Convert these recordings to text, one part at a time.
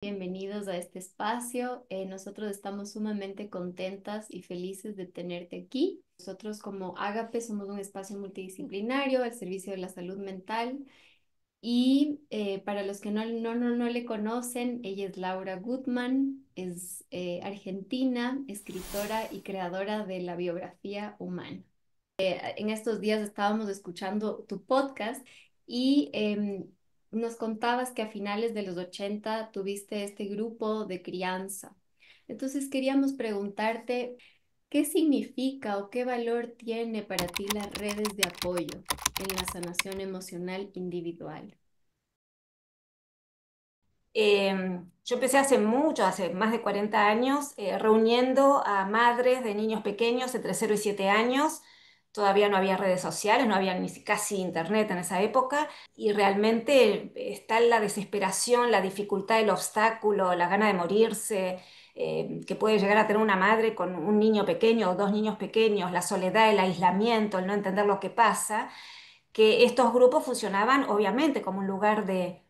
Bienvenidos a este espacio. Nosotros estamos sumamente contentas y felices de tenerte aquí. Nosotros como Ágape somos un espacio multidisciplinario al servicio de la salud mental y para los que no le conocen, ella es Laura Gutman, es argentina, escritora y creadora de la biografía humana. En estos días estábamos escuchando tu podcast y nos contabas que a finales de los 80 tuviste este grupo de crianza. Entonces queríamos preguntarte, ¿qué significa o qué valor tiene para ti las redes de apoyo en la sanación emocional individual? Yo empecé hace mucho, hace más de 40 años, reuniendo a madres de niños pequeños entre 0 y 7 años. Todavía no había redes sociales, no había ni casi internet en esa época, y realmente está la desesperación, la dificultad, el obstáculo, la gana de morirse, que puede llegar a tener una madre con un niño pequeño o dos niños pequeños, la soledad, el aislamiento, el no entender lo que pasa, que estos grupos funcionaban obviamente como un lugar de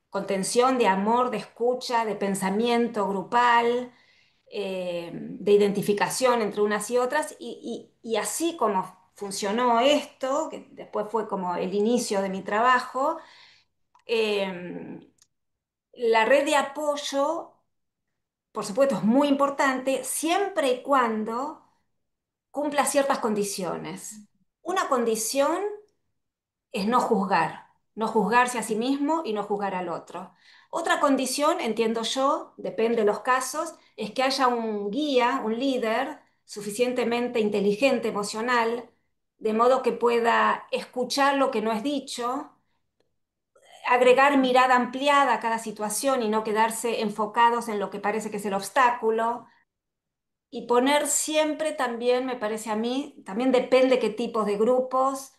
contención, de amor, de escucha, de pensamiento grupal, de identificación entre unas y otras, y así como funcionó esto, que después fue como el inicio de mi trabajo, eh, la red de apoyo, por supuesto, es muy importante siempre y cuando cumpla ciertas condiciones. Una condición es no juzgar, no juzgarse a sí mismo y no juzgar al otro. Otra condición, entiendo yo, depende de los casos, es que haya un guía, un líder suficientemente inteligente, emocional, de modo que pueda escuchar lo que no es dicho, agregar mirada ampliada a cada situación y no quedarse enfocados en lo que parece que es el obstáculo. Y poner siempre también, me parece a mí, también depende qué tipos de grupos,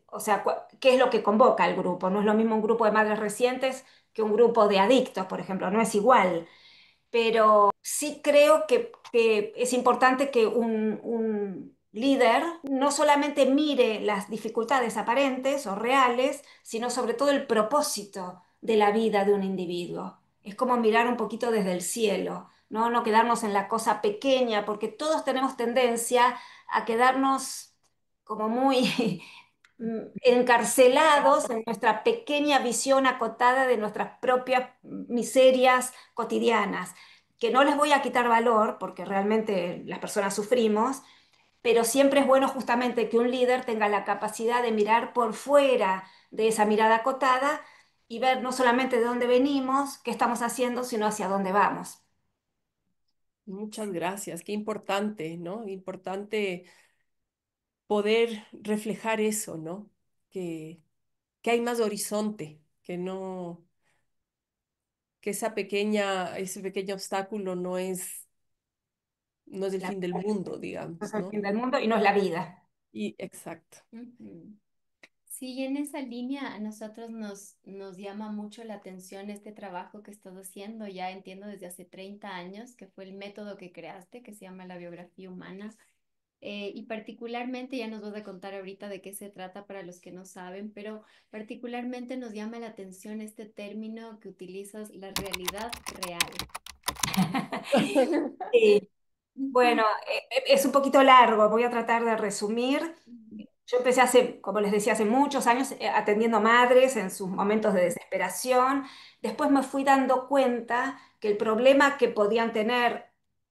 o sea, qué es lo que convoca el grupo. No es lo mismo un grupo de madres recientes que un grupo de adictos, por ejemplo, no es igual. Pero sí creo que es importante que un líder no solamente mire las dificultades aparentes o reales, sino sobre todo el propósito de la vida de un individuo. Es como mirar un poquito desde el cielo, ¿no? No quedarnos en la cosa pequeña, porque todos tenemos tendencia a quedarnos como muy encarcelados en nuestra pequeña visión acotada de nuestras propias miserias cotidianas, que no les voy a quitar valor porque realmente las personas sufrimos, pero siempre es bueno justamente que un líder tenga la capacidad de mirar por fuera de esa mirada acotada y ver no solamente de dónde venimos, qué estamos haciendo, sino hacia dónde vamos. Muchas gracias, qué importante, ¿no? Importante poder reflejar eso, ¿no? Que, que hay más horizonte, que no, que ese pequeño obstáculo no es el La fin del vida mundo, no es digamos, el ¿no? fin del mundo y no es la vida. Y exacto. Ujú. Sí, en esa línea a nosotros nos llama mucho la atención este trabajo que estás haciendo, ya entiendo desde hace 30 años, que fue el método que creaste, que se llama la biografía humana. Y particularmente, ya nos vas a contar ahorita de qué se trata para los que no saben, pero particularmente nos llama la atención este término que utilizas, la realidad real. Sí. Bueno, Ujú, es un poquito largo, voy a tratar de resumir. Yo empecé hace, como les decía, hace muchos años atendiendo madres en sus momentos de desesperación. Después me fui dando cuenta que el problema que podían tener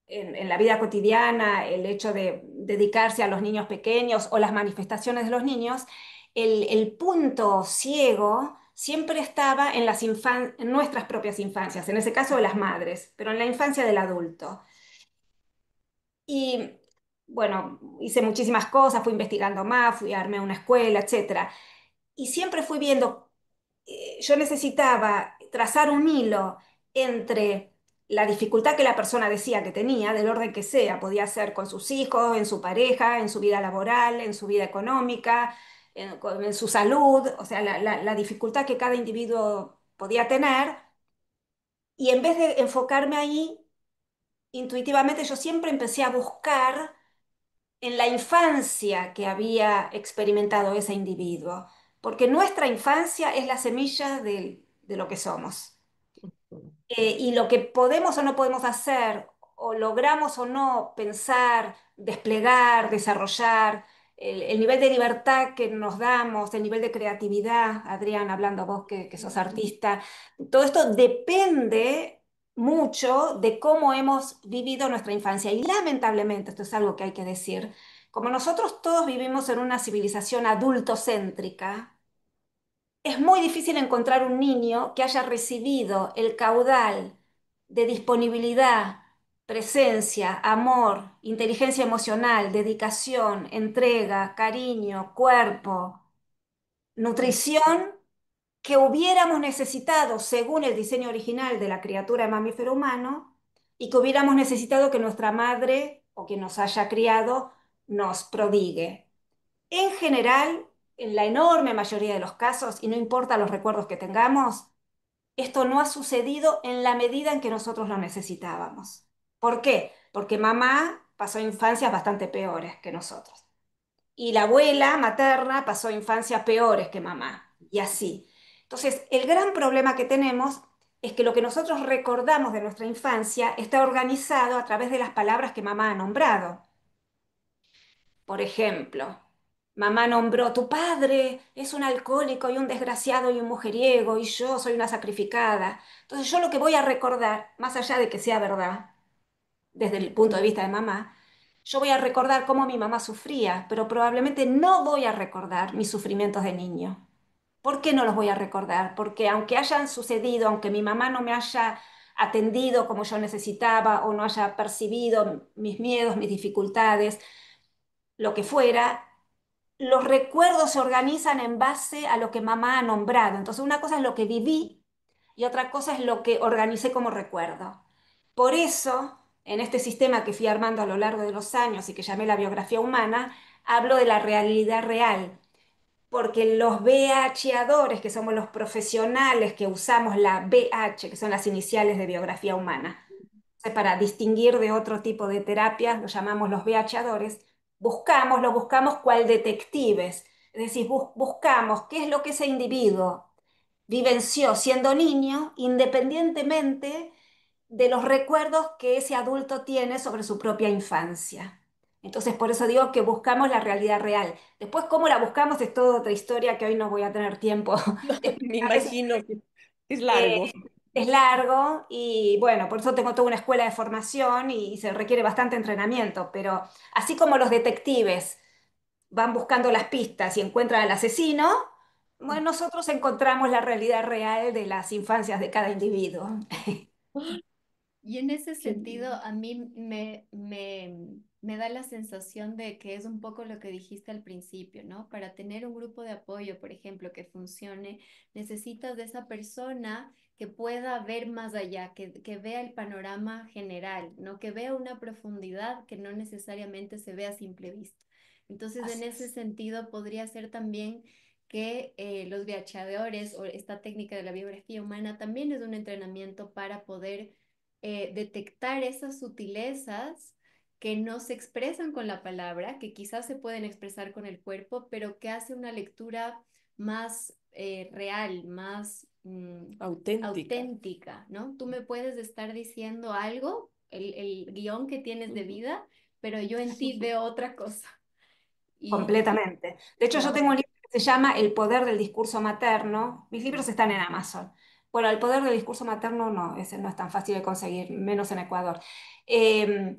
en la vida cotidiana, el hecho de dedicarse a los niños pequeños o las manifestaciones de los niños, el punto ciego siempre estaba en en nuestras propias infancias, en ese caso de las madres, pero en la infancia del adulto. Y bueno, hice muchísimas cosas, fui investigando más, fui a armé una escuela, etcétera. Y siempre fui viendo, yo necesitaba trazar un hilo entre la dificultad que la persona decía que tenía, del orden que sea, podía ser con sus hijos, en su pareja, en su vida laboral, en su vida económica, en su salud, o sea, la dificultad que cada individuo podía tener. Y en vez de enfocarme ahí, intuitivamente yo siempre empecé a buscar en la infancia que había experimentado ese individuo, porque nuestra infancia es la semilla de lo que somos. Y lo que podemos o no podemos hacer, o logramos o no pensar, desplegar, desarrollar, el nivel de libertad que nos damos, el nivel de creatividad, Adrián, hablando vos que sos artista, todo esto depende mucho de cómo hemos vivido nuestra infancia. Y lamentablemente, esto es algo que hay que decir, como nosotros todos vivimos en una civilización adultocéntrica, es muy difícil encontrar un niño que haya recibido el caudal de disponibilidad, presencia, amor, inteligencia emocional, dedicación, entrega, cariño, cuerpo, nutrición que hubiéramos necesitado según el diseño original de la criatura de mamífero humano y que hubiéramos necesitado que nuestra madre o quien nos haya criado nos prodigue. En general, en la enorme mayoría de los casos, y no importa los recuerdos que tengamos, esto no ha sucedido en la medida en que nosotros lo necesitábamos. ¿Por qué? Porque mamá pasó infancias bastante peores que nosotros. Y la abuela materna pasó infancias peores que mamá. Y así. Entonces, el gran problema que tenemos es que lo que nosotros recordamos de nuestra infancia está organizado a través de las palabras que mamá ha nombrado. Por ejemplo, mamá nombró, tu padre es un alcohólico y un desgraciado y un mujeriego y yo soy una sacrificada. Entonces yo lo que voy a recordar, más allá de que sea verdad, desde el punto de vista de mamá, yo voy a recordar cómo mi mamá sufría, pero probablemente no voy a recordar mis sufrimientos de niño. ¿Por qué no los voy a recordar? Porque aunque hayan sucedido, aunque mi mamá no me haya atendido como yo necesitaba o no haya percibido mis miedos, mis dificultades, lo que fuera, los recuerdos se organizan en base a lo que mamá ha nombrado. Entonces, una cosa es lo que viví y otra cosa es lo que organicé como recuerdo. Por eso, en este sistema que fui armando a lo largo de los años y que llamé la biografía humana, hablo de la realidad real, porque los BHadores, que somos los profesionales que usamos la BH, que son las iniciales de biografía humana, para distinguir de otro tipo de terapias, lo llamamos los BHadores, lo buscamos cual detectives, es decir, buscamos qué es lo que ese individuo vivenció siendo niño, independientemente de los recuerdos que ese adulto tiene sobre su propia infancia. Entonces, por eso digo que buscamos la realidad real. Después, cómo la buscamos es toda otra historia que hoy no voy a tener tiempo No, de me explicar. imagino que es Eh, largo. es largo y bueno, por eso tengo toda una escuela de formación y se requiere bastante entrenamiento, pero así como los detectives van buscando las pistas y encuentran al asesino, bueno, nosotros encontramos la realidad real de las infancias de cada individuo. Y en ese Qué sentido, a mí me da la sensación de que es un poco lo que dijiste al principio, ¿no? Para tener un grupo de apoyo, por ejemplo, que funcione, necesitas de esa persona que pueda ver más allá, que vea el panorama general, ¿no? Que vea una profundidad que no necesariamente se ve a simple vista. Entonces, en Así ese es. sentido, podría ser también que los viajeadores o esta técnica de la biografía humana también es un entrenamiento para poder detectar esas sutilezas que no se expresan con la palabra, que quizás se pueden expresar con el cuerpo, pero que hace una lectura más real, más auténtica. auténtica, ¿no? Tú me puedes estar diciendo algo, el guión que tienes de Ujú. vida, pero yo en ti veo otra cosa. Y Completamente. De hecho, yo claro. tengo un libro que se llama El poder del discurso materno. Mis libros están en Amazon. Bueno, el poder del discurso materno no, ese no es tan fácil de conseguir, menos en Ecuador. Eh,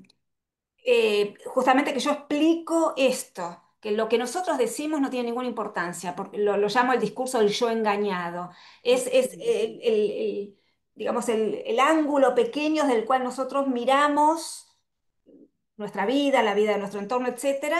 Justamente que yo explico esto, que lo que nosotros decimos no tiene ninguna importancia, porque lo llamo el discurso del yo engañado. Es digamos, el ángulo pequeño desde el cual nosotros miramos nuestra vida, la vida de nuestro entorno, etcétera,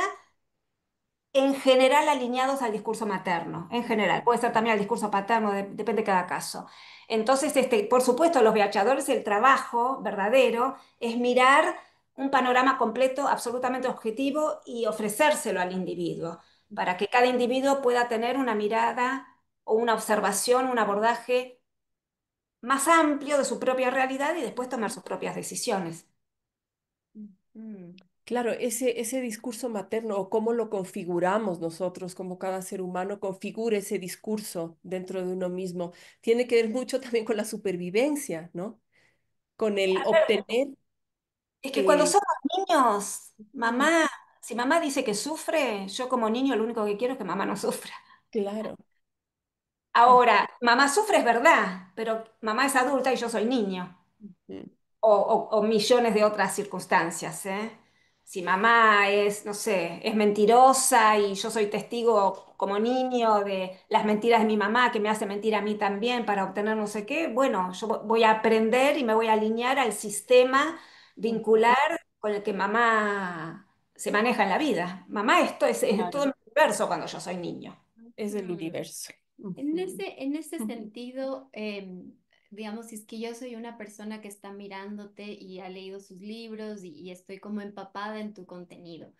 en general alineados al discurso materno, en general. Puede ser también al discurso paterno, depende de cada caso. Entonces, por supuesto, los viachadores, el trabajo verdadero es mirar un panorama completo, absolutamente objetivo y ofrecérselo al individuo, para que cada individuo pueda tener una mirada o una observación, un abordaje más amplio de su propia realidad y después tomar sus propias decisiones. Mm, Claro, ese discurso materno o cómo lo configuramos nosotros, como cada ser humano configura ese discurso dentro de uno mismo, tiene que ver mucho también con la supervivencia, ¿no? con el A ver, obtener. es que cuando eh, somos niños, mamá, si mamá dice que sufre, yo como niño lo único que quiero es que mamá no sufra. claro. Ahora, mamá sufre es verdad, pero mamá es adulta y yo soy niño. Ujú. O millones de otras circunstancias, ¿eh? Si mamá es, no sé, es mentirosa y yo soy testigo como niño de las mentiras de mi mamá que me hace mentir a mí también para obtener no sé qué, bueno, yo voy a aprender y me voy a alinear al sistema Ujú. vincular con el que mamá se maneja en la vida. Mamá, es todo Claro, el universo cuando yo soy niño. es el Mm. universo. En Ujú. ese Ujú. sentido, digamos, si es que yo soy una persona que está mirándote y ha leído sus libros y estoy como empapada en tu contenido,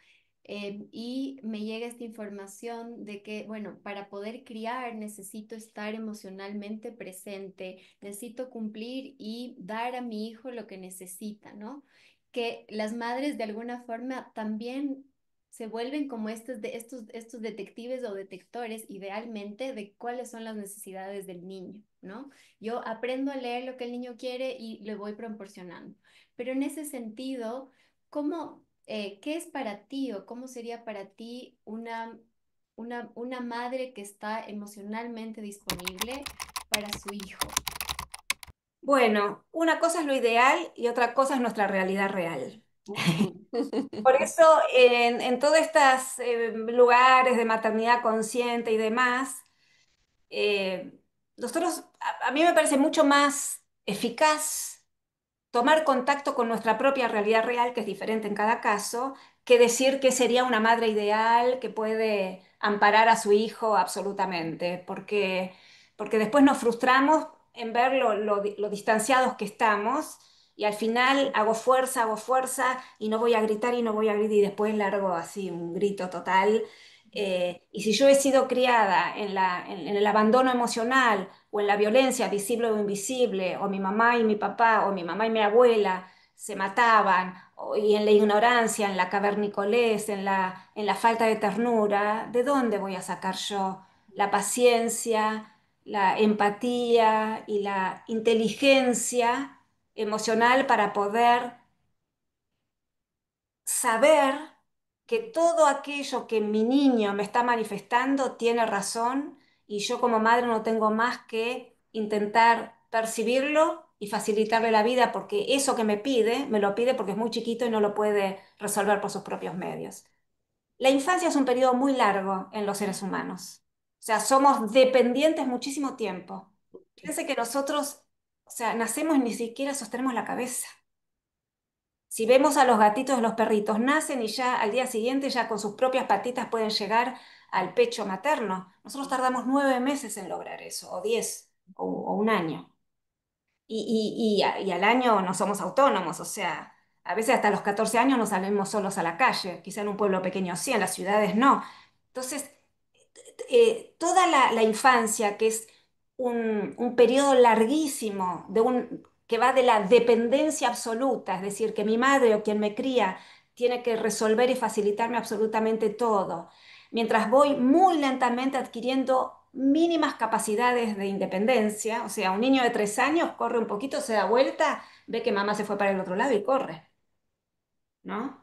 y me llega esta información de que, bueno, para poder criar necesito estar emocionalmente presente, necesito cumplir y dar a mi hijo lo que necesita, ¿no? Que las madres de alguna forma también se vuelven como estos detectives o detectores idealmente de cuáles son las necesidades del niño, ¿no? Yo aprendo a leer lo que el niño quiere y le voy proporcionando. Pero en ese sentido, ¿qué es para ti o cómo sería para ti una madre que está emocionalmente disponible para su hijo? Bueno, una cosa es lo ideal y otra cosa es nuestra realidad real. Ujú. Por eso, en todos estos lugares de maternidad consciente y demás, eh, a mí me parece mucho más eficaz tomar contacto con nuestra propia realidad real, que es diferente en cada caso, que decir que sería una madre ideal que puede amparar a su hijo absolutamente, porque después nos frustramos en ver lo distanciados que estamos y al final hago fuerza y no voy a gritar y no voy a gritar y después largo así un grito total. Y si yo he sido criada en el abandono emocional, o en la violencia visible o invisible, o mi mamá y mi papá, o mi mamá y mi abuela se mataban, y en la ignorancia, en la cavernicolés, en la falta de ternura, ¿de dónde voy a sacar yo la paciencia, la empatía y la inteligencia emocional para poder saber que todo aquello que mi niño me está manifestando tiene razón y yo como madre no tengo más que intentar percibirlo y facilitarle la vida porque eso que me lo pide porque es muy chiquito y no lo puede resolver por sus propios medios. La infancia es un periodo muy largo en los seres humanos. O sea, somos dependientes muchísimo tiempo. Fíjense que nosotros, o sea, nacemos y ni siquiera sostenemos la cabeza. Si vemos a los gatitos y los perritos, nacen y ya al día siguiente ya con sus propias patitas pueden llegar al pecho materno. Nosotros tardamos 9 meses en lograr eso, o 10, o un año. Y al año no somos autónomos, o sea, a veces hasta los 14 años no salimos solos a la calle, quizá en un pueblo pequeño sí, en las ciudades no. Entonces, toda la infancia, que es un periodo larguísimo que va de la dependencia absoluta, es decir, que mi madre o quien me cría tiene que resolver y facilitarme absolutamente todo, mientras voy muy lentamente adquiriendo mínimas capacidades de independencia, o sea, un niño de 3 años corre un poquito, se da vuelta, ve que mamá se fue para el otro lado y corre, ¿no?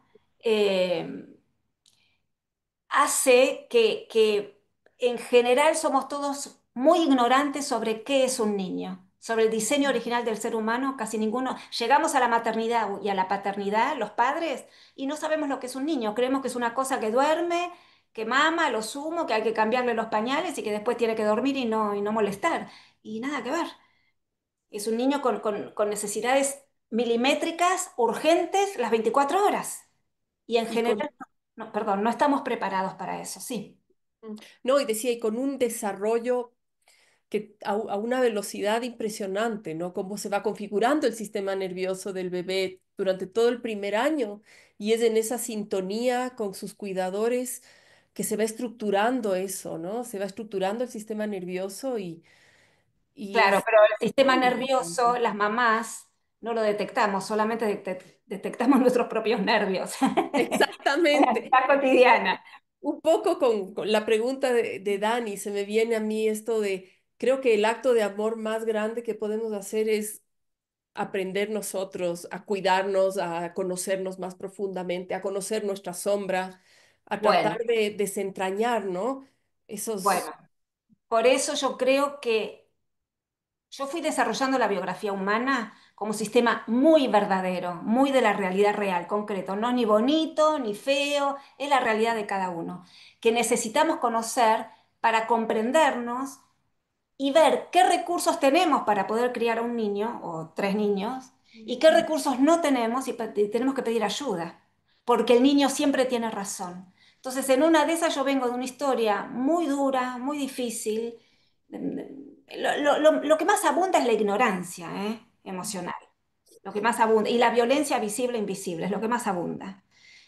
Eh, Hace que en general somos todos muy ignorantes sobre qué es un niño, sobre el diseño original del ser humano, casi ninguno. Llegamos a la maternidad y a la paternidad, los padres, y no sabemos lo que es un niño. Creemos que es una cosa que duerme, que mama, lo sumo, que hay que cambiarle los pañales y que después tiene que dormir y no molestar. Y nada que ver. Es un niño con necesidades milimétricas, urgentes, las 24 horas. Y en Y con, general, no, perdón, no estamos preparados para eso, sí. no, y decía, y con un desarrollo que a una velocidad impresionante, ¿no? Cómo se va configurando el sistema nervioso del bebé durante todo el primer año y es en esa sintonía con sus cuidadores que se va estructurando eso, ¿no? Se va estructurando el sistema nervioso y Claro, es pero el sistema muy nervioso, importante. las mamás, no lo detectamos, solamente detectamos nuestros propios nervios en la Exactamente. vida cotidiana. Un poco con la pregunta de Dani, se me viene a mí esto de, creo que el acto de amor más grande que podemos hacer es aprender nosotros a cuidarnos, a conocernos más profundamente, a conocer nuestra sombra, a tratar Bueno, de desentrañar, ¿no? bueno, Esos... por eso yo creo que yo fui desarrollando la biografía humana como un sistema muy verdadero, muy de la realidad real, concreto, no ni bonito ni feo, es la realidad de cada uno, que necesitamos conocer para comprendernos y ver qué recursos tenemos para poder criar a un niño o tres niños y qué recursos no tenemos y tenemos que pedir ayuda, porque el niño siempre tiene razón. Entonces, en una de esas yo vengo de una historia muy dura, muy difícil. Lo que más abunda es la ignorancia, emocional, lo que más abunda, y la violencia visible e invisible es lo que más abunda.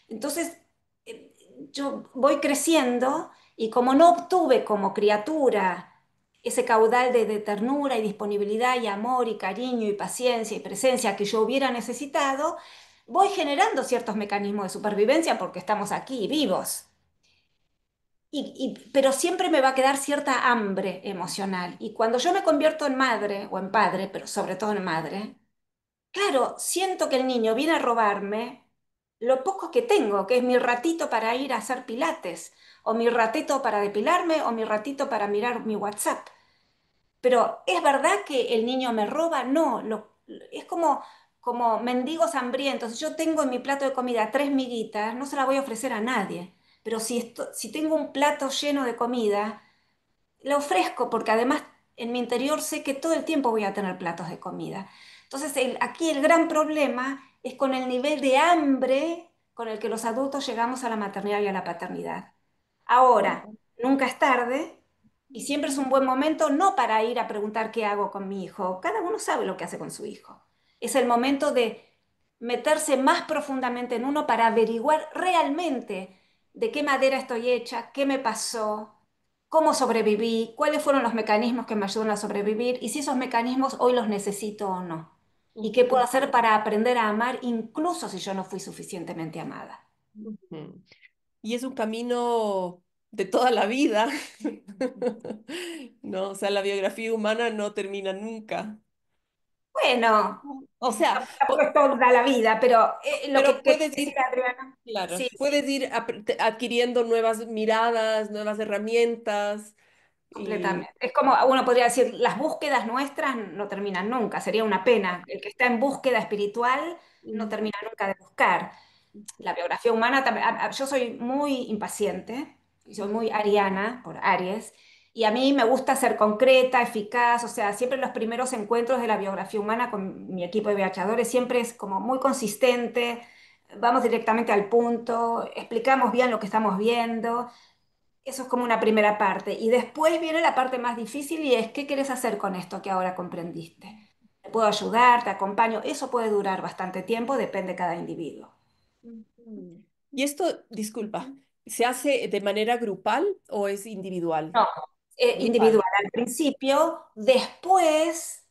Entonces, eh, yo voy creciendo y como no obtuve como criatura ese caudal de ternura y disponibilidad y amor y cariño y paciencia y presencia que yo hubiera necesitado, voy generando ciertos mecanismos de supervivencia porque estamos aquí vivos. Pero siempre me va a quedar cierta hambre emocional. Y cuando yo me convierto en madre o en padre, pero sobre todo en madre, claro, siento que el niño viene a robarme lo poco que tengo, que es mi ratito para ir a hacer pilates, o mi ratito para depilarme, o mi ratito para mirar mi WhatsApp. Pero ¿es verdad que el niño me roba? No, es como mendigos hambrientos. Yo tengo en mi plato de comida tres miguitas, no se las voy a ofrecer a nadie. Pero si tengo un plato lleno de comida, la ofrezco porque además en mi interior sé que todo el tiempo voy a tener platos de comida. Entonces, aquí el gran problema es con el nivel de hambre con el que los adultos llegamos a la maternidad y a la paternidad. Ahora, nunca es tarde y siempre es un buen momento no para ir a preguntar qué hago con mi hijo. Cada uno sabe lo que hace con su hijo. Es el momento de meterse más profundamente en uno para averiguar realmente de qué madera estoy hecha, qué me pasó, cómo sobreviví, cuáles fueron los mecanismos que me ayudan a sobrevivir y si esos mecanismos hoy los necesito o no. Y qué puedo hacer para aprender a amar incluso si yo no fui suficientemente amada. Ujú. Y es un camino de toda la vida, ¿no? O sea, la biografía humana no termina nunca. Bueno, O sea, tampoco es toda la vida, pero lo que pero quería puedes decir, ir, Adriana, claro, sí, puedes ir adquiriendo nuevas miradas, nuevas herramientas y... completamente. Es como uno podría decir, las búsquedas nuestras no terminan nunca, sería una pena. El que está en búsqueda espiritual no termina nunca de buscar. La biografía humana, yo soy muy impaciente, y soy muy ariana por Aries, y a mí me gusta ser concreta, eficaz, o sea, siempre los primeros encuentros de la biografía humana con mi equipo de viachadores siempre es como muy consistente, vamos directamente al punto, explicamos bien lo que estamos viendo, eso es como una primera parte, y después viene la parte más difícil y es, ¿qué quieres hacer con esto que ahora comprendiste? ¿Te puedo ayudar? ¿Te acompaño? Eso puede durar bastante tiempo, depende de cada individuo. Ujú. Y esto, disculpa, ¿se hace de manera grupal o es individual? No, individual Grupal. al principio, después,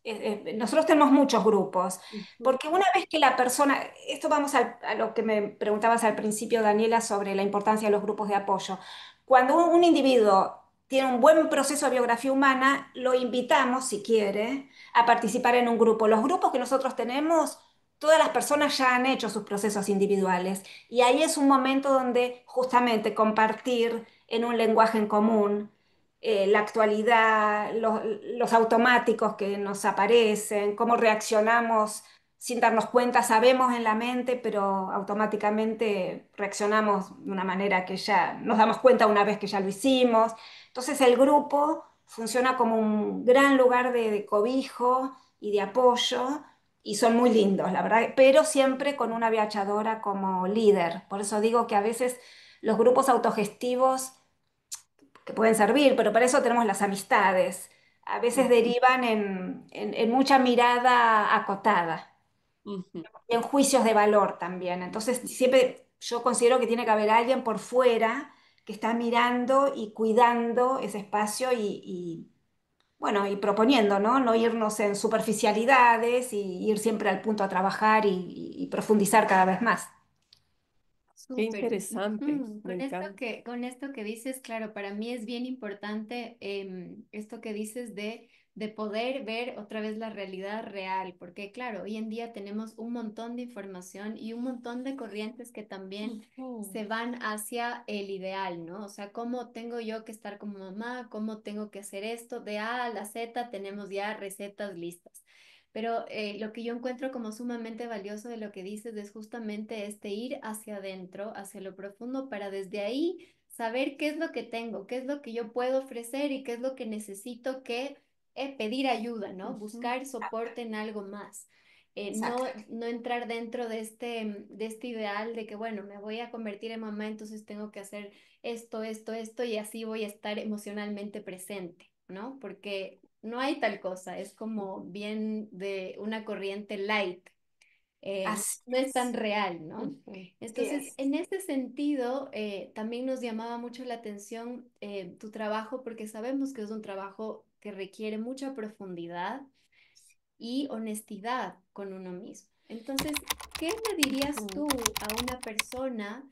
nosotros tenemos muchos grupos, Ujú, porque una vez que la persona, esto vamos a lo que me preguntabas al principio, Daniela, sobre la importancia de los grupos de apoyo. Cuando un individuo tiene un buen proceso de biografía humana, lo invitamos, si quiere, a participar en un grupo. Los grupos que nosotros tenemos, todas las personas ya han hecho sus procesos individuales, y ahí es un momento donde justamente compartir en un lenguaje en común la actualidad, los automáticos que nos aparecen, cómo reaccionamos sin darnos cuenta, sabemos en la mente, pero automáticamente reaccionamos de una manera que ya nos damos cuenta una vez que ya lo hicimos. Entonces el grupo funciona como un gran lugar de cobijo y de apoyo y son muy lindos, la verdad, pero siempre con una viachadora como líder. Por eso digo que a veces los grupos autogestivos que pueden servir, pero para eso tenemos las amistades. A veces derivan en mucha mirada acotada ujú. y en juicios de valor también. Entonces, siempre yo considero que tiene que haber alguien por fuera que está mirando y cuidando ese espacio bueno, y proponiendo, ¿no? No irnos en superficialidades y ir siempre al punto a trabajar y profundizar cada vez más. Qué Súper. interesante, Ujú. me encanta. Con esto que dices, claro, para mí es bien importante esto que dices de de poder ver otra vez la realidad real, porque claro, hoy en día tenemos un montón de información y un montón de corrientes que también Ujú. se van hacia el ideal, ¿no? O sea, ¿cómo tengo yo que estar como mamá? ¿Cómo tengo que hacer esto? De A a la Z tenemos ya recetas listas. Pero lo que yo encuentro como sumamente valioso de lo que dices es justamente este ir hacia adentro, hacia lo profundo, para desde ahí saber qué es lo que tengo, qué es lo que yo puedo ofrecer y qué es lo que necesito que pedir ayuda, ¿no? Ujú. Buscar soporte en algo más. No, Exacto. no entrar dentro de este ideal de que, bueno, me voy a convertir en mamá, entonces tengo que hacer esto, y así voy a estar emocionalmente presente, ¿no? Porque no hay tal cosa, es como bien de una corriente light, Así no es tan es. real, ¿no? Ujú. Así Entonces, es. en ese sentido, también nos llamaba mucho la atención tu trabajo, porque sabemos que es un trabajo que requiere mucha profundidad y honestidad con uno mismo. Entonces, ¿qué le dirías Ujú. tú a una persona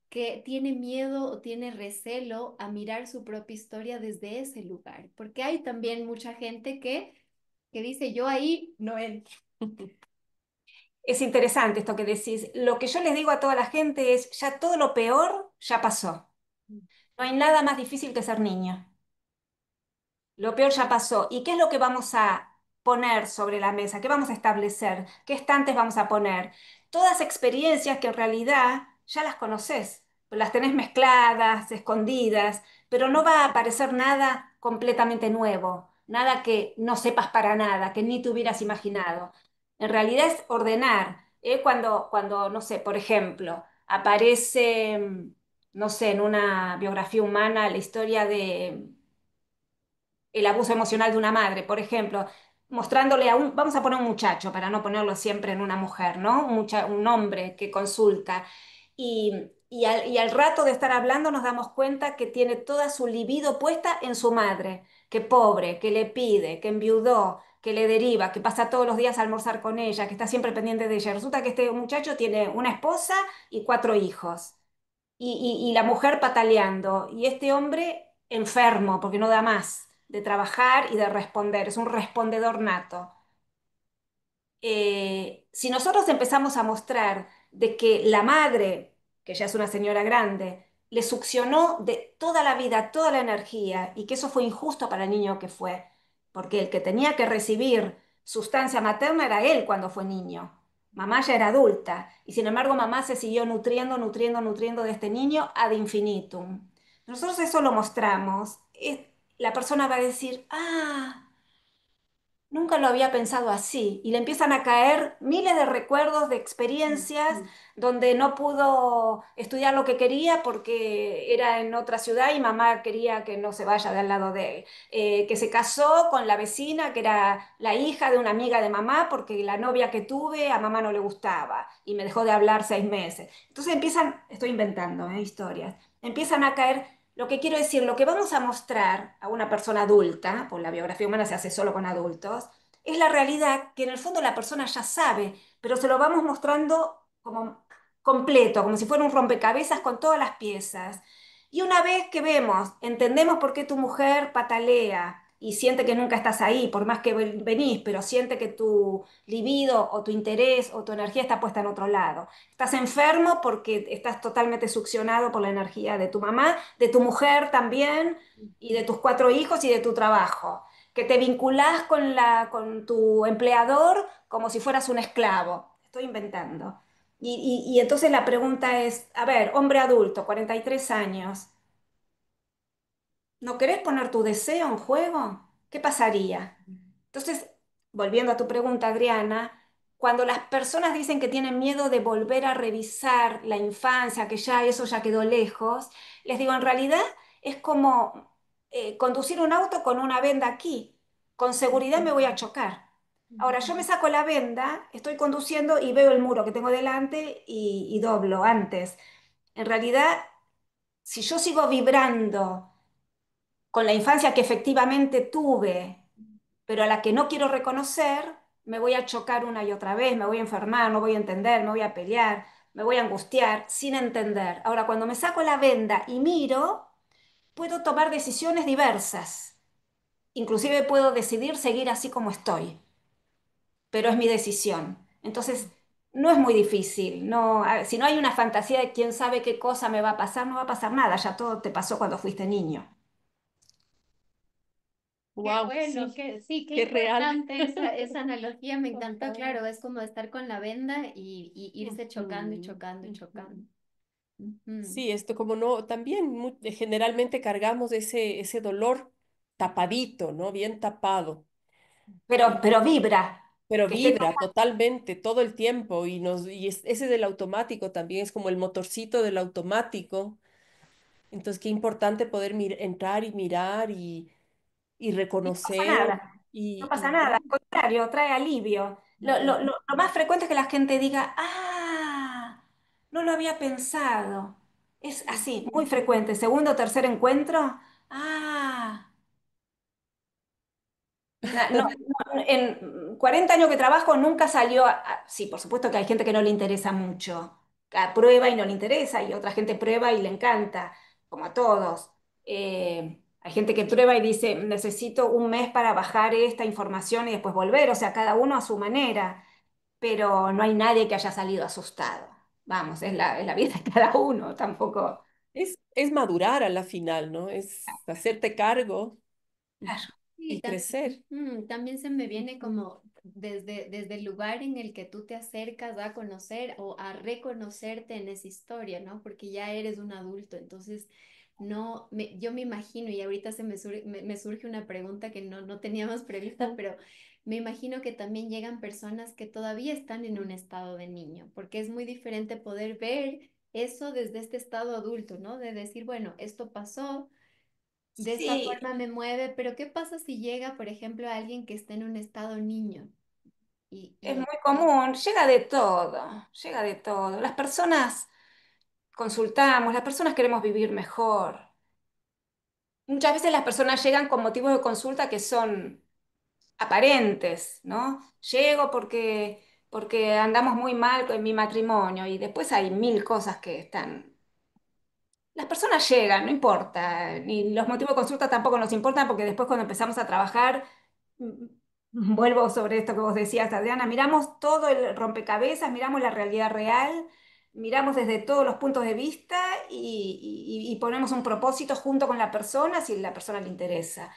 que tiene miedo o tiene recelo a mirar su propia historia desde ese lugar? Porque hay también mucha gente que dice, yo ahí no entro. Es interesante esto que decís. Lo que yo les digo a toda la gente es, ya todo lo peor ya pasó. No hay nada más difícil que ser niño. Lo peor ya pasó. ¿Y qué es lo que vamos a poner sobre la mesa? ¿Qué vamos a establecer? ¿Qué estantes vamos a poner? Todas experiencias que en realidad ya las conoces, las tenés mezcladas, escondidas, pero no va a aparecer nada completamente nuevo, nada que no sepas para nada, que ni te hubieras imaginado. En realidad es ordenar. Cuando, no sé, por ejemplo, aparece, no sé, en una biografía humana la historia de el abuso emocional de una madre, por ejemplo, mostrándole vamos a poner un muchacho para no ponerlo siempre en una mujer, ¿no? Un hombre que consulta. Y al rato de estar hablando nos damos cuenta que tiene toda su libido puesta en su madre, que pobre, que le pide, que enviudó, que le deriva, que pasa todos los días a almorzar con ella, que está siempre pendiente de ella. Resulta que este muchacho tiene una esposa y 4 hijos y la mujer pataleando, y este hombre enfermo porque no da más de trabajar y de responder, es un respondedor nato. Si nosotros empezamos a mostrar de que la madre, que ya es una señora grande, le succionó de toda la vida, toda la energía, y que eso fue injusto para el niño que fue, porque el que tenía que recibir sustancia materna era él cuando fue niño. Mamá ya era adulta, y sin embargo mamá se siguió nutriendo, nutriendo, nutriendo de este niño ad infinitum. Nosotros eso lo mostramos, la persona va a decir, ah, nunca lo había pensado así. Y le empiezan a caer miles de recuerdos, de experiencias, donde no pudo estudiar lo que quería porque era en otra ciudad y mamá quería que no se vaya de al lado de él. Que se casó con la vecina, que era la hija de una amiga de mamá, porque la novia que tuve a mamá no le gustaba y me dejó de hablar 6 meses. Entonces empiezan, estoy inventando, historias, empiezan a caer. Lo que quiero decir, lo que vamos a mostrar a una persona adulta, por la biografía humana se hace solo con adultos, es la realidad que en el fondo la persona ya sabe, pero se lo vamos mostrando como completo, como si fuera un rompecabezas con todas las piezas. Y una vez que vemos, entendemos por qué tu mujer patalea y siente que nunca estás ahí, por más que venís, pero siente que tu libido o tu interés o tu energía está puesta en otro lado. Estás enfermo porque estás totalmente succionado por la energía de tu mamá, de tu mujer también, y de tus 4 hijos y de tu trabajo. Que te vinculás con tu empleador como si fueras un esclavo. Estoy inventando. Y entonces la pregunta es, a ver, hombre adulto, 43 años, ¿no querés poner tu deseo en juego? ¿Qué pasaría? Entonces, volviendo a tu pregunta, Adriana, cuando las personas dicen que tienen miedo de volver a revisar la infancia, que ya eso ya quedó lejos, les digo, en realidad es como conducir un auto con una venda aquí. Con seguridad me voy a chocar. Ahora, yo me saco la venda, estoy conduciendo y veo el muro que tengo delante y doblo antes. En realidad, si yo sigo vibrando con la infancia que efectivamente tuve, pero a la que no quiero reconocer, me voy a chocar una y otra vez, me voy a enfermar, no voy a entender, me voy a pelear, me voy a angustiar sin entender. Ahora, cuando me saco la venda y miro, puedo tomar decisiones diversas. inclusive puedo decidir seguir así como estoy, pero es mi decisión. Entonces, no es muy difícil. No, si no hay una fantasía de quién sabe qué cosa me va a pasar, no va a pasar nada. Ya todo te pasó cuando fuiste niño. Qué Wow, bueno, sí, que sí, qué qué real. importante esa analogía, me encantó, Total. claro, es como estar con la venda y irse chocando y Ujú, chocando y chocando. ujú. Ujú. Sí, esto como no, también generalmente cargamos ese dolor tapadito, ¿no? Bien tapado. Pero vibra, Pero que esté vibra totalmente todo el tiempo ese del automático también es como el motorcito del automático. Entonces, qué importante poder entrar y mirar y y no pasa reconocer nada. No y, pasa nada, al contrario, trae alivio. y- Lo más frecuente es que la gente diga, no lo había pensado. Es así, muy frecuente. Segundo o tercer encuentro, ah. En 40 años que trabajo nunca salió, sí, por supuesto que hay gente que no le interesa mucho, prueba y no le interesa, y otra gente prueba y le encanta, como a todos. Hay gente que prueba y dice, necesito un mes para bajar esta información y después volver, o sea, cada uno a su manera, pero no hay nadie que haya salido asustado. Vamos, es la vida de cada uno, tampoco. es madurar a la final, ¿no? Es hacerte cargo Claro. Sí, y crecer. también se me viene Ujú. como desde el lugar en el que tú te acercas a conocer o a reconocerte en esa historia, ¿no? Porque ya eres un adulto, entonces yo me imagino, y ahorita me surge una pregunta que no teníamos prevista, pero me imagino que también llegan personas que todavía están en un estado de niño, porque es muy diferente poder ver eso desde este estado adulto, ¿no? De decir, bueno, esto pasó, de esta Sí, forma me mueve, pero ¿qué pasa si llega, por ejemplo, alguien que está en un estado niño? Y, es muy y, y común, llega de todo, llega de todo. Las personas consultamos, las personas queremos vivir mejor. Muchas veces las personas llegan con motivos de consulta que son aparentes, ¿no? Llego porque andamos muy mal con mi matrimonio y después hay mil cosas que están. Las personas llegan, no importa, ni los motivos de consulta tampoco nos importan porque después cuando empezamos a trabajar, vuelvo sobre esto que vos decías, Adriana, miramos todo el rompecabezas, miramos la realidad real, miramos desde todos los puntos de vista y ponemos un propósito junto con la persona si a la persona le interesa.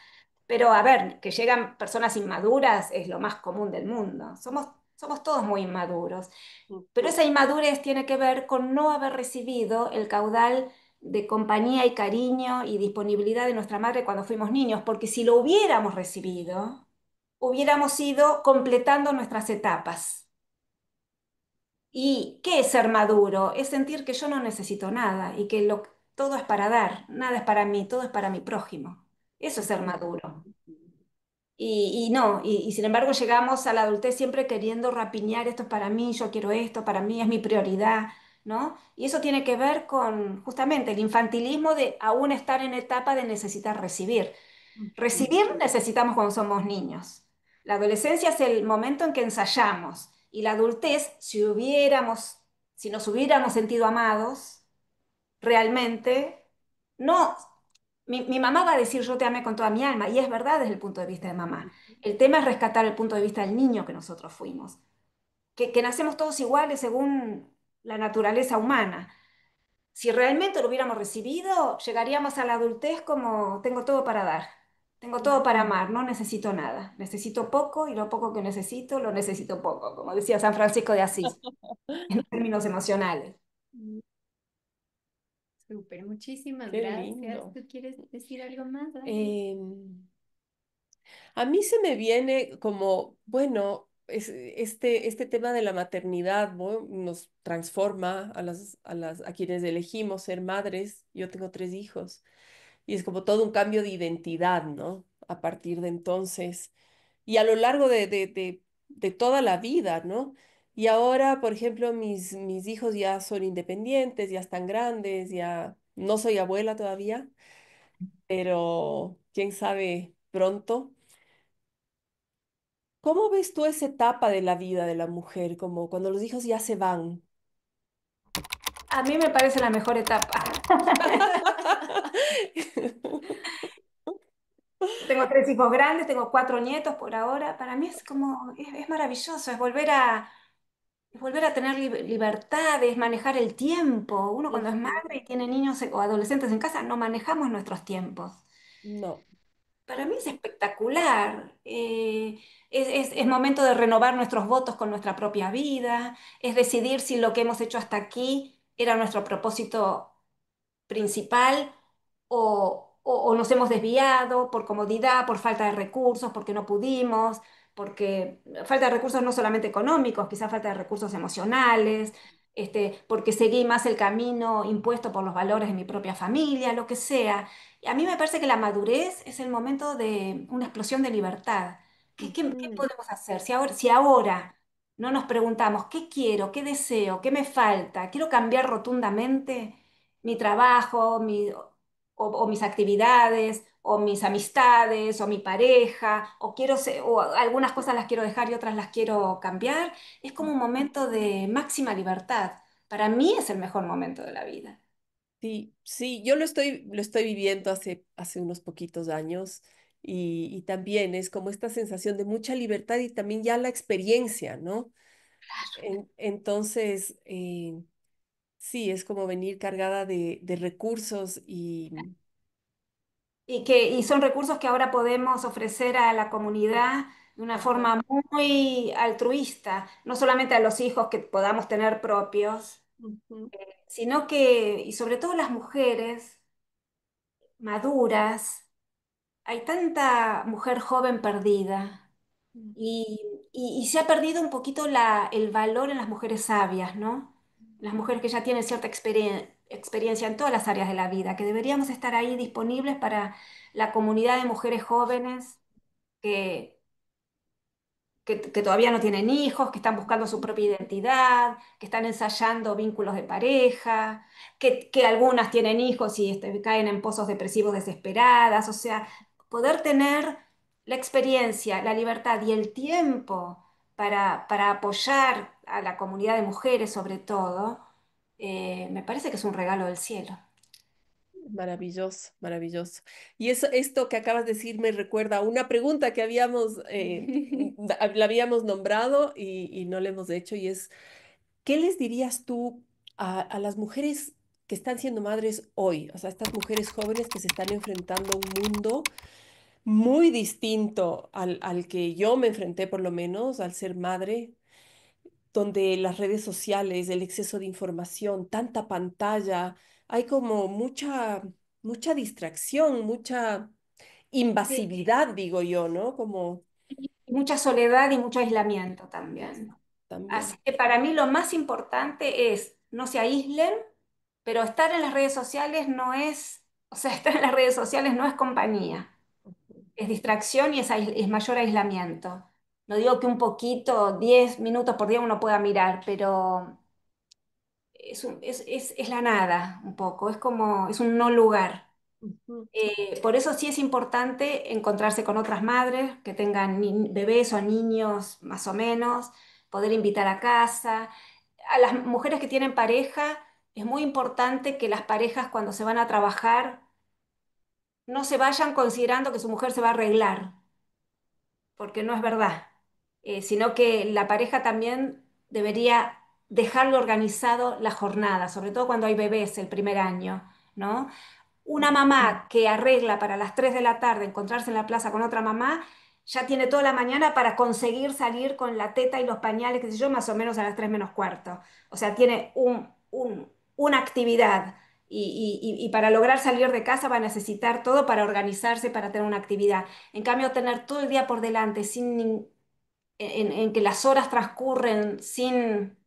Pero a ver, que llegan personas inmaduras es lo más común del mundo. Somos todos muy inmaduros. Pero esa inmadurez tiene que ver con no haber recibido el caudal de compañía y cariño y disponibilidad de nuestra madre cuando fuimos niños, porque si lo hubiéramos recibido, hubiéramos ido completando nuestras etapas. ¿Y qué es ser maduro? Es sentir que yo no necesito nada y que todo es para dar, nada es para mí, todo es para mi prójimo. Eso es ser maduro. Y no, y sin embargo llegamos a la adultez siempre queriendo rapiñar, esto es para mí, yo quiero esto, para mí es mi prioridad, ¿no? Y eso tiene que ver con justamente el infantilismo de aún estar en etapa de necesitar recibir. Recibir necesitamos cuando somos niños. La adolescencia es el momento en que ensayamos y la adultez, si nos hubiéramos sentido amados, realmente, no, mi mamá va a decir yo te amé con toda mi alma, y es verdad desde el punto de vista de mamá. El tema es rescatar el punto de vista del niño que nosotros fuimos, que nacemos todos iguales según la naturaleza humana. Si realmente lo hubiéramos recibido, llegaríamos a la adultez como tengo todo para dar, tengo todo para amar, no necesito nada, necesito poco y lo poco que necesito, lo necesito poco, como decía San Francisco de Asís, en términos emocionales. súper, muchísimas Qué gracias. lindo. ¿Tú quieres decir algo más, Adri? Em, a mí se me viene como, bueno, este tema de la maternidad, ¿no? Nos transforma a quienes elegimos ser madres. Yo tengo tres hijos y es como todo un cambio de identidad, ¿no? A partir de entonces y a lo largo de toda la vida, ¿no? Y ahora, por ejemplo, mis hijos ya son independientes, ya están grandes, ya no soy abuela todavía, pero quién sabe pronto. ¿Cómo ves tú esa etapa de la vida de la mujer, como cuando los hijos ya se van? A mí me parece la mejor etapa. Tengo tres hijos grandes, tengo cuatro nietos por ahora. Para mí es como, es maravilloso, es volver a tener libertad, es manejar el tiempo. Uno cuando es Ujú. madre y tiene niños o adolescentes en casa, no manejamos nuestros tiempos. No. Para mí es espectacular. Es momento de renovar nuestros votos con nuestra propia vida, es decidir si lo que hemos hecho hasta aquí era nuestro propósito principal o nos hemos desviado por comodidad, por falta de recursos, porque no pudimos, porque falta de recursos no solamente económicos, quizás falta de recursos emocionales, porque seguí más el camino impuesto por los valores de mi propia familia, lo que sea. Y a mí me parece que la madurez es el momento de una explosión de libertad. ¿Qué Ujú. podemos hacer? Si ahora no nos preguntamos, ¿qué quiero? ¿Qué deseo? ¿Qué me falta? ¿Quiero cambiar rotundamente mi trabajo, o mis actividades, o mis amistades, o mi pareja, o algunas cosas las quiero dejar y otras las quiero cambiar? Es como un momento de máxima libertad. Para mí es el mejor momento de la vida. Sí, sí, yo lo estoy viviendo hace unos poquitos años y también es como esta sensación de mucha libertad y también ya la experiencia, ¿no? Entonces, sí, es como venir cargada de recursos y Y son recursos que ahora podemos ofrecer a la comunidad de una ajá, forma muy altruista, no solamente a los hijos que podamos tener propios, ujú, sino que, y sobre todo las mujeres maduras, hay tanta mujer joven perdida y, y se ha perdido un poquito el valor en las mujeres sabias, ¿no? Las mujeres que ya tienen cierta experiencia en todas las áreas de la vida, que deberíamos estar ahí disponibles para la comunidad de mujeres jóvenes que, que todavía no tienen hijos, que están buscando su propia identidad, que están ensayando vínculos de pareja, que algunas tienen hijos y caen en pozos depresivos desesperadas. O sea, poder tener la experiencia, la libertad y el tiempo para apoyar a la comunidad de mujeres sobre todo, me parece que es un regalo del cielo. maravilloso, maravilloso. Y eso, esto que acabas de decir me recuerda a una pregunta que habíamos, la habíamos nombrado y no le hemos hecho, y es, ¿qué les dirías tú a las mujeres que están siendo madres hoy? O sea, estas mujeres jóvenes que se están enfrentando a un mundo muy distinto al que yo me enfrenté, por lo menos, al ser madre, donde las redes sociales, el exceso de información, tanta pantalla, hay como mucha distracción, mucha Sí. invasividad, digo yo, ¿no? Como Y mucha soledad y mucho aislamiento también. Así también. que para mí lo más importante es no se aíslen, pero estar en las redes sociales no es, o sea, estar en las redes sociales no es compañía, es distracción y es mayor aislamiento. No digo que un poquito, 10 minutos por día uno pueda mirar, pero es la nada un poco, es como, es un no lugar. Ujú, Por eso sí es importante encontrarse con otras madres que tengan bebés o niños más o menos, poder invitar a casa. A las mujeres que tienen pareja, es muy importante que las parejas cuando se van a trabajar no se vayan considerando que su mujer se va a arreglar, porque no es verdad. Sino que la pareja también debería dejarlo organizado la jornada, sobre todo cuando hay bebés el primer año, ¿no? Una mamá que arregla para las 3 de la tarde encontrarse en la plaza con otra mamá, ya tiene toda la mañana para conseguir salir con la teta y los pañales, qué sé yo, más o menos a las 3 menos cuarto. O sea, tiene una actividad y para lograr salir de casa va a necesitar todo para organizarse, para tener una actividad. En cambio, tener todo el día por delante en que las horas transcurren sin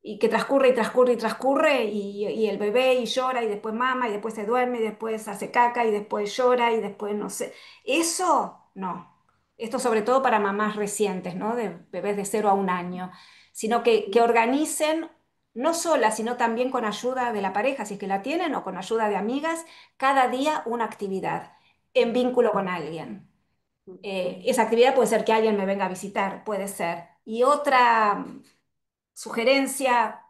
y que transcurre y transcurre y transcurre y el bebé y llora y después mama y después se duerme y después hace caca y después llora y después no sé. Eso no. Esto sobre todo para mamás recientes, ¿no? De bebés de 0 a 1 año, sino que organicen no solas, sino también con ayuda de la pareja, si es que la tienen, o con ayuda de amigas, cada día una actividad en vínculo con alguien. Esa actividad puede ser que alguien me venga a visitar, puede ser. Y otra sugerencia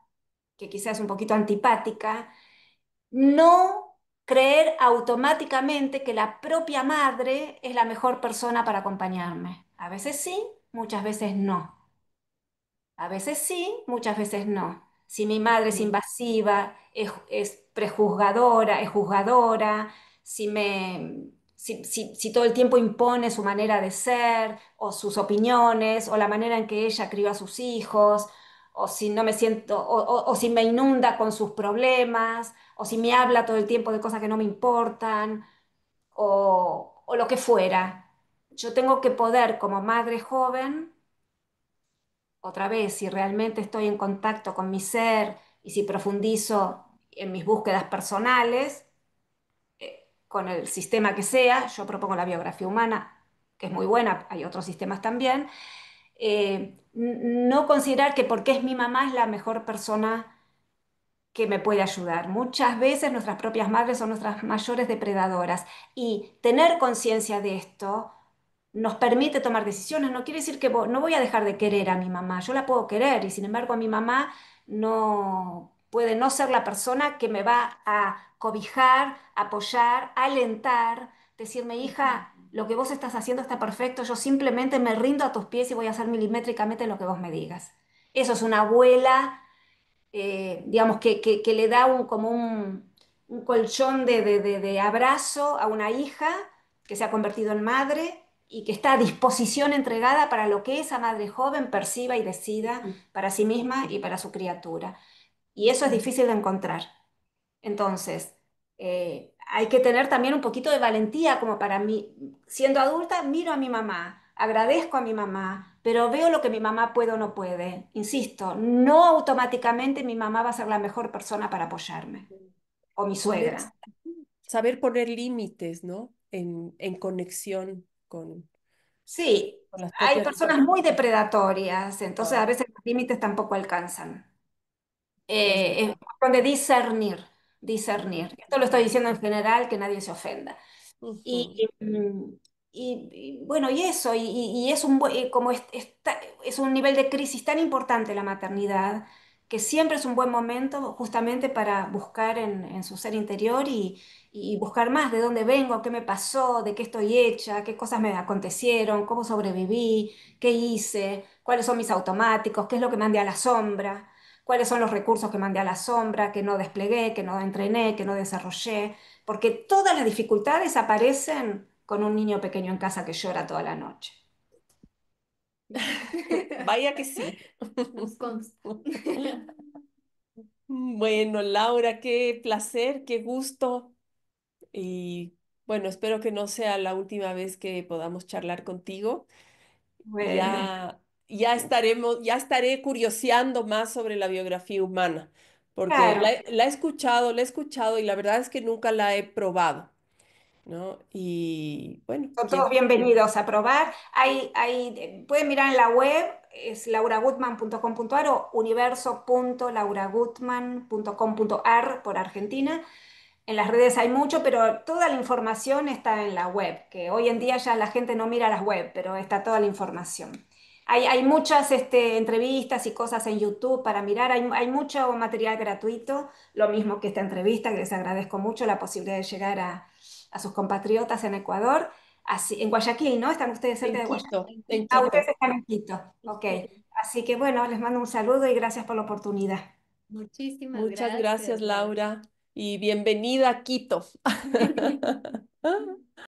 que quizás es un poquito antipática, no creer automáticamente que la propia madre es la mejor persona para acompañarme. A veces sí, muchas veces no. A veces sí, muchas veces no. Si mi madre es Mm. invasiva, es prejuzgadora, es juzgadora, si todo el tiempo impone su manera de ser, o sus opiniones, o la manera en que ella crió a sus hijos, o si no me siento, o si me inunda con sus problemas, o si me habla todo el tiempo de cosas que no me importan, o lo que fuera. Yo tengo que poder, como madre joven, otra vez, si realmente estoy en contacto con mi ser y si profundizo en mis búsquedas personales, con el sistema que sea, yo propongo la biografía humana, que es muy buena, hay otros sistemas también, no considerar que porque es mi mamá es la mejor persona que me puede ayudar. Muchas veces nuestras propias madres son nuestras mayores depredadoras y tener conciencia de esto nos permite tomar decisiones. No quiere decir que no voy a dejar de querer a mi mamá, yo la puedo querer y sin embargo a mi mamá no puede no ser la persona que me va a cobijar, apoyar, alentar, decirme, hija, lo que vos estás haciendo está perfecto, yo simplemente me rindo a tus pies y voy a hacer milimétricamente lo que vos me digas. Eso es una abuela, digamos, que le da como un colchón de abrazo a una hija que se ha convertido en madre y que está a disposición entregada para lo que esa madre joven perciba y decida para sí misma y para su criatura. Y eso es difícil de encontrar. Entonces, hay que tener también un poquito de valentía como para mí, siendo adulta, miro a mi mamá, agradezco a mi mamá, pero veo lo que mi mamá puede o no puede. Insisto, no automáticamente mi mamá va a ser la mejor persona para apoyarme, o mi Poner, suegra. saber poner límites, ¿no? En conexión Sí, con las hay propias personas muy necesidades. depredatorias, entonces a Ah, veces los límites tampoco alcanzan. es Es verdad. cuestión de discernir, discernir. Esto lo estoy diciendo en general, que nadie se ofenda. Ujú. Y, bueno, y eso, y es como es un nivel de crisis tan importante la maternidad, que siempre es un buen momento justamente para buscar en su ser interior y buscar más de dónde vengo, qué me pasó, de qué estoy hecha, qué cosas me acontecieron, cómo sobreviví, qué hice, cuáles son mis automáticos, qué es lo que mandé a la sombra, cuáles son los recursos que mandé a la sombra, que no desplegué, que no entrené, que no desarrollé, porque todas las dificultades aparecen con un niño pequeño en casa que llora toda la noche. Vaya que sí. Nos consta. Bueno, Laura, qué placer, qué gusto. Y bueno, espero que no sea la última vez que podamos charlar contigo. Bueno, Ya estaré curioseando más sobre la biografía humana, porque claro, la he escuchado y la verdad es que nunca la he probado, ¿no? Y bueno, son todos quién. bienvenidos a probar. Pueden mirar en la web, es lauragutman.com.ar o universo.lauragutman.com.ar por Argentina. En las redes hay mucho, pero toda la información está en la web, que hoy en día ya la gente no mira las web, pero está toda la información. Hay muchas entrevistas y cosas en YouTube para mirar, hay mucho material gratuito, lo mismo que esta entrevista, que les agradezco mucho la posibilidad de llegar a sus compatriotas en Ecuador. Así, en Guayaquil, ¿no? ¿Están ustedes cerca En de Guayaquil? Quito, en Ah, ustedes Quito. están en Quito, ok. Así que bueno, les mando un saludo y gracias por la oportunidad. Muchísimas Muchas gracias, gracias, Laura. Laura, y bienvenida a Quito.